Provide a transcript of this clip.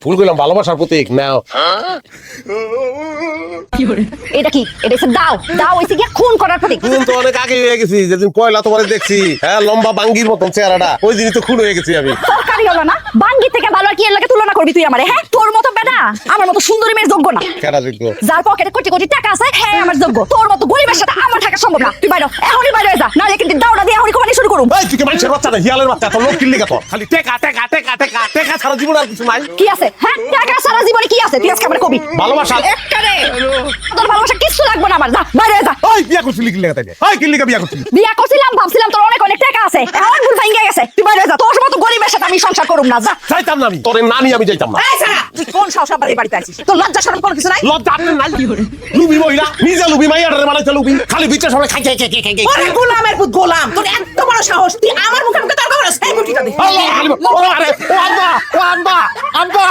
ফুল কইলাম ভালোবাসার প্রতীক নাও। এটা কি? এটা হচ্ছে দাও। দাও হইছে কি খুন করার প্রতীক। খুন তো অনেক আগে হয়ে গেছি, যেদিন পয়লা তোমারে দেখছি, হ্যাঁ লম্বা বাঙ্গির মতন চেহারাটা, ওই দিনই তো খুন হয়ে গেছি আমি। সরকারি হলো না, বাঙ্গি থেকে ভালো আর কি এর লাগে তুলনা করবি তুই আমারে? হ্যাঁ, তোর মতো বেটা আমার মতো সুন্দরী মেয়ের যোগ্য না। কেডা যোগ্য? যার পকেটে কোটি কোটি টাকা আছে, হ্যাঁ আমার যোগ্য। তোর মতো গরিবের সাথে আমার থাকা সম্ভব না। তুই বাইরে এখনই বাইরে যা, নাহলে কিন্তু দাওড়া দিয়ে এখনই কোমানি শুরু করুম। এই তুই কি মানুষের বাচ্চা না, হিয়ালের বাচ্চা? তোর লোক কিনলি কত? খালি টেকা টেকা টেকা টেকা টেকা ছাড়া জীবন আর কিছু নাই। কি আছে? হ্যাঁ, টাকা সারা জীবনে কি আছে? তুই আজকে আমারে কবি ভালোবাসা। একবারে তোর ভালোবাসা কিছু লাগবে না আমার। যা বাইরে যা। ওই বিয়া করছিলি কিনলি তাই? ওই কিনলি কা বিয়া করছিলি? বিয়া করছিলাম, ভাবছিলাম তোর অনেক অনেক টাকা আছে, এখন ভুল ভাঙ্গা গেছে। তুই বাইরে যা, তোর মতো গরিবের সাথে আমি সংসার করুম না। যা। যাইতাম না আমি, তোর নানি আমি যাইতাম না। এই সারা, তুই কোন সাহস আবার এই বাড়িতে আছিস? তোর লজ্জা শরম কোনো কিছু নাই? লজ্জা আপনার নাই? লুবি মহিলা, নিজে লুবি, মাইয়াটারে বানাইছে লুবি, খালি বিচের সবাই খাই খাই খাই খাই খাই। ওরে গোলামের পুত গোলাম, তোর এত বড় সাহস, তুই আমার মুখে মুখে তর্ক করছিস? এই মুঠিটা দে। আল্লাহ, ও আরে, ও আম্মা, ও আম্মা, আম্মা।